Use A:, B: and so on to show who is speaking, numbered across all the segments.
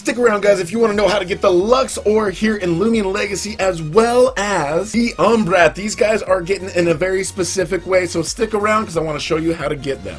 A: stick around, guys, if you want to know how to get the Luxor here in Loomian Legacy, as well as the Umbrat. These guys are getting in a very specific way, so stick around because I want to show you how to get them.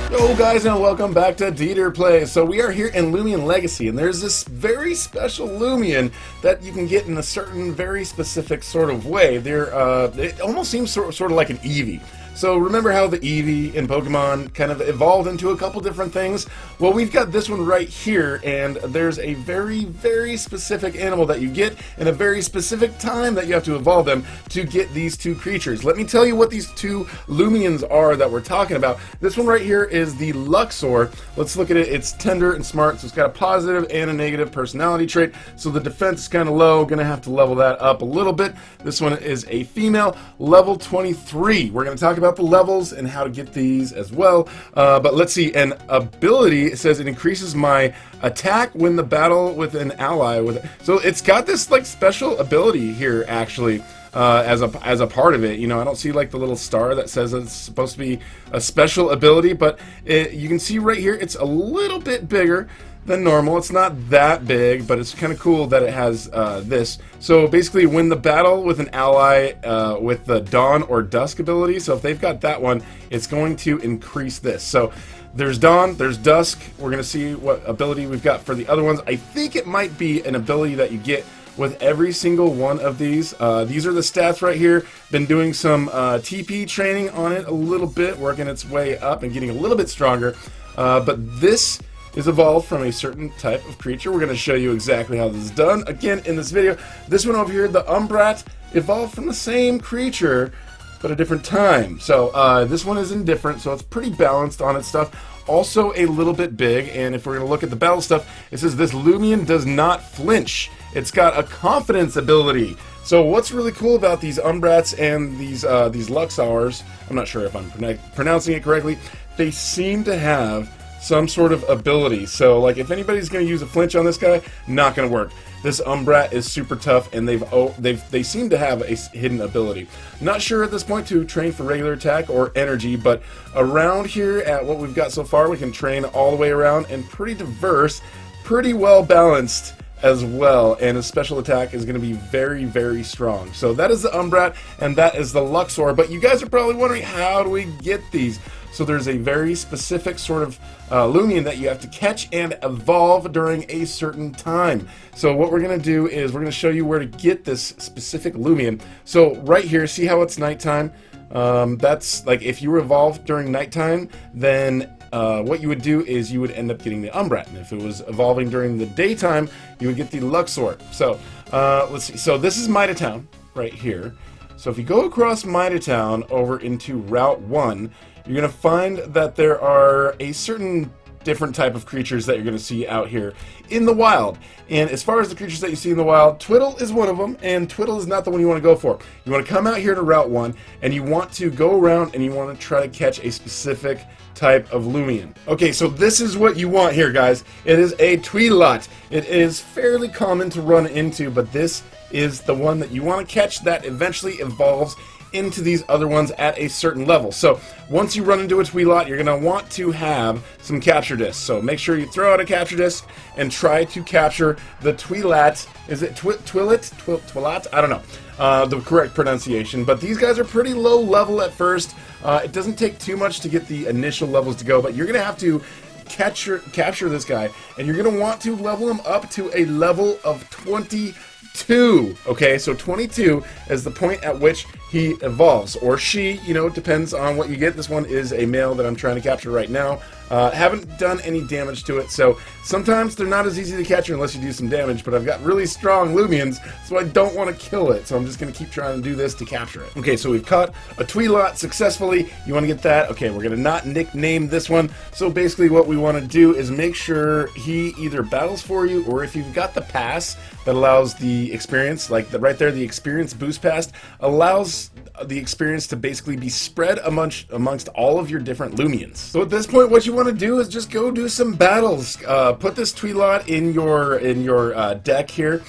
A: Hello guys, and welcome back to Dieter Plays. So we are here in Loomian Legacy, and there's this very special Loomian that you can get in a certain very specific sort of way. It almost seems sort of like an Eevee. So remember how the Eevee in Pokemon kind of evolved into a couple different things? Well, we've got this one right here, and there's a very, very specific animal that you get in a very specific time that you have to evolve them to get these two creatures. Let me tell you what these two Loomians are that we're talking about. This one right here is the Luxor. Let's look at it. It's tender and smart, so it's got a positive and a negative personality trait. So the defense is kind of low. Gonna have to level that up a little bit. This one is a female, level 23. We're gonna talk about the levels and how to get these as well, but let's see. An ability, it says it increases my attack when the battle with an ally so it's got this like special ability here actually, as a part of it. You know, I don't see like the little star that says it's supposed to be a special ability, but you can see right here it's a little bit bigger than normal. It's not that big, but it's kind of cool that it has this. So basically, win the battle with an ally with the Dawn or Dusk ability. So if they've got that one, it's going to increase this. So there's Dawn, there's Dusk. We're going to see what ability we've got for the other ones. I think it might be an ability that you get with every single one of these. These are the stats right here. Been doing some TP training on it a little bit, working its way up and getting a little bit stronger. But this is evolved from a certain type of creature. We're going to show you exactly how this is done again in this video. This one over here, the Umbrat, evolved from the same creature but a different time. So this one is indifferent, so it's pretty balanced on its stuff. Also a little bit big, and if we're going to look at the battle stuff, it says this Loomian does not flinch. It's got a confidence ability. So what's really cool about these Umbrats and these Luxors, I'm not sure if I'm pronouncing it correctly, they seem to have some sort of ability. So like if anybody's going to use a flinch on this guy, not going to work. This Umbrat is super tough, and they seem to have a hidden ability. Not sure at this point to train for regular attack or energy, but around here at what we've got so far, we can train all the way around, and pretty diverse, pretty well balanced as well, and his special attack is going to be very, very strong. So that is the Umbrat, and that is the Luxor. But you guys are probably wondering, how do we get these? So there's a very specific sort of Loomian that you have to catch and evolve during a certain time. So what we're going to do is we're going to show you where to get this specific Loomian. So right here, see how it's nighttime? That's like if you evolve during nighttime, then what you would do is you would end up getting the Umbrat, and if it was evolving during the daytime, you would get the Luxor. So let's see. So this is Mida Town right here. So if you go across Mida Town over into Route 1, you're going to find that there are a certain different type of creatures that you're going to see out here in the wild. And as far as the creatures that you see in the wild, Twiddle is one of them, and Twiddle is not the one you want to go for. You want to come out here to Route 1, and you want to go around and you want to try to catch a specific type of Loomian. Okay, so this is what you want here, guys. It is a Tweedlot. It is fairly common to run into, but this is the one that you want to catch that eventually evolves into these other ones at a certain level. So once you run into a Tweedlot, you're going to want to have some capture discs. So make sure you throw out a capture disc and try to capture the Tweedlot. Is it Twillet? I don't know the correct pronunciation, but these guys are pretty low level at first. It doesn't take too much to get the initial levels to go, but you're going to have to capture this guy, and you're going to want to level him up to a level of 22. Okay, so 22 is the point at which he evolves, or she, you know, it depends on what you get. This one is a male that I'm trying to capture right now. Haven't done any damage to it, so sometimes they're not as easy to capture unless you do some damage, but I've got really strong Loomians, so I don't want to kill it, so I'm just going to keep trying to do this to capture it. Okay, so we've caught a Tweedlot successfully. You want to get that? Okay, we're going to not nickname this one, so basically what we want to do is make sure he either battles for you, or if you've got the pass that allows the experience, like right there, the experience boost pass, allows the experience to basically be spread amongst all of your different Loomians. So at this point, what you want to do is just go do some battles. Put this Tweedlot in your deck here.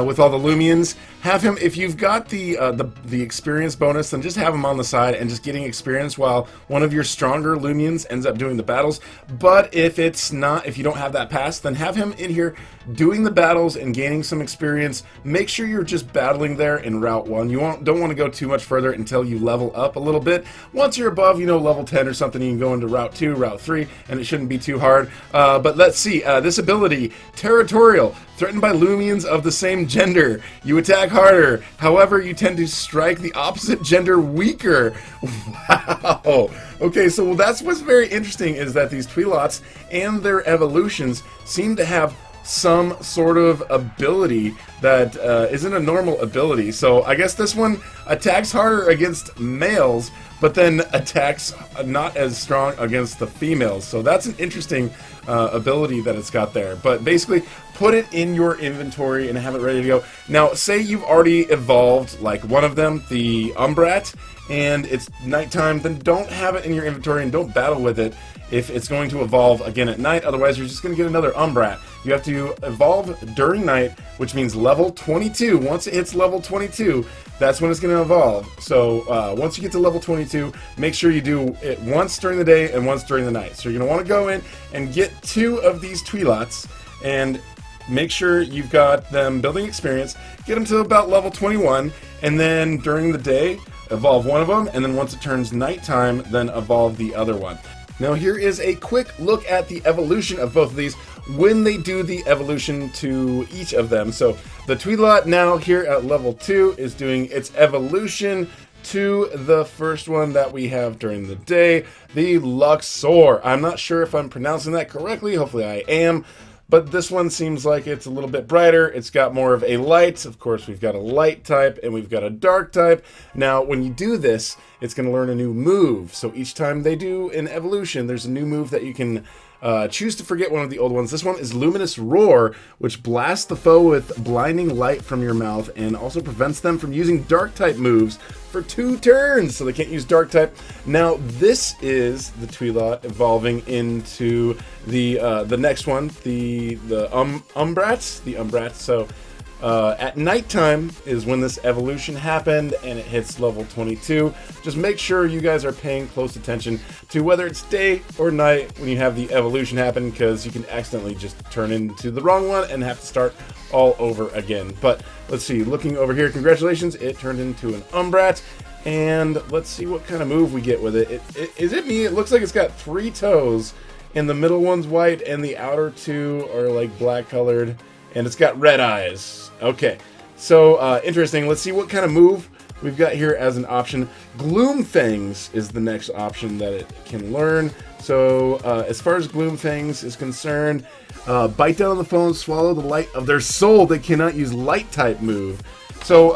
A: with all the Lumions. Have him, if you've got the experience bonus, then just have him on the side and just getting experience while one of your stronger Lumions ends up doing the battles. But if it's not, if you don't have that pass, then have him in here doing the battles and gaining some experience. Make sure you're just battling there in Route 1. You don't want to go too much further until you level up a little bit. Once you're above, you know, level 10 or something, you can go into Route 2, Route 3, and it shouldn't be too hard. But let's see, this ability, Territorial, threatened by Lumions of the same gender. You attack harder, however, you tend to strike the opposite gender weaker. Wow. Okay, so that's what's very interesting, is that these Tweelots and their evolutions seem to have some sort of ability that isn't a normal ability. So I guess this one attacks harder against males, but then attacks not as strong against the females. So that's an interesting ability that it's got there. But basically, put it in your inventory and have it ready to go. Now, say you've already evolved like one of them, the Umbrat, and it's nighttime, then don't have it in your inventory and don't battle with it if it's going to evolve again at night. Otherwise, you're just going to get another Umbrat. You have to evolve during night, which means level 22. Once it hits level 22, that's when it's going to evolve. So once you get to level 22, make sure you do it once during the day and once during the night. So you're going to want to go in and get 2 of these Tweelots and make sure you've got them building experience. Get them to about level 21, and then during the day, evolve one of them, and then once it turns nighttime, then evolve the other one. Now here is a quick look at the evolution of both of these when they do the evolution to each of them. So the Tweelot now here at level 2 is doing its evolution to the first one that we have during the day, the Luxor. I'm not sure if I'm pronouncing that correctly, hopefully I am. But this one seems like it's a little bit brighter. It's got more of a light. Of course, we've got a light type and we've got a dark type. Now, when you do this, it's going to learn a new move. So each time they do an evolution, there's a new move that you can choose to forget one of the old ones. This one is Luminous Roar, which blasts the foe with blinding light from your mouth and also prevents them from using dark type moves for 2 turns, so they can't use dark type. Now this is the Tweelot evolving into the next one, the Umbrats. So at nighttime is when this evolution happened, and it hits level 22. Just make sure you guys are paying close attention to whether it's day or night when you have the evolution happen, because you can accidentally just turn into the wrong one and have to start all over again. But let's see, looking over here, congratulations, it turned into an Umbrat. And let's see what kind of move we get with it. Is it me? It looks like it's got 3 toes, and the middle one's white and the outer 2 are like black colored, and it's got red eyes. Okay, so interesting. Let's see what kind of move we've got here as an option. Gloomfangs is the next option that it can learn. So as far as Gloomfangs is concerned, bite down on the foe and swallow the light of their soul. They cannot use light type move. So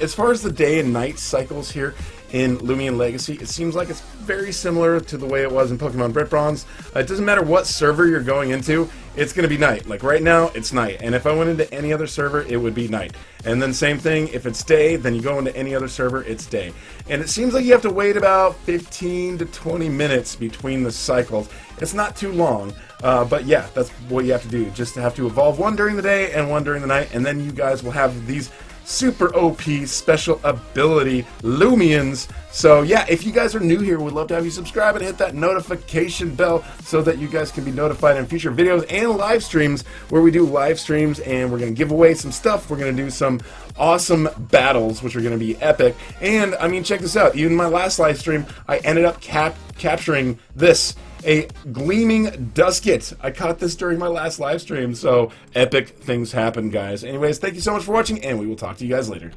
A: as far as the day and night cycles here in Lumion Legacy, it seems like it's very similar to the way it was in Pokemon Brick Bronze. It doesn't matter what server you're going into, it's going to be night. Like right now, it's night. And if I went into any other server, it would be night. And then same thing, if it's day, then you go into any other server, it's day. And it seems like you have to wait about 15 to 20 minutes between the cycles. It's not too long, but yeah, that's what you have to do. Just have to evolve one during the day and one during the night, and then you guys will have these super OP special ability Lumions. So yeah, if you guys are new here, we'd love to have you subscribe and hit that notification bell so that you guys can be notified in future videos and live streams, where we do live streams and we're going to give away some stuff. We're going to do some awesome battles, which are going to be epic. And I mean, check this out, even my last live stream, I ended up capturing this, a Gleaming Dusket. I caught this during my last live stream, so epic things happen, guys. Anyways, thank you so much for watching, and we will talk to you guys later.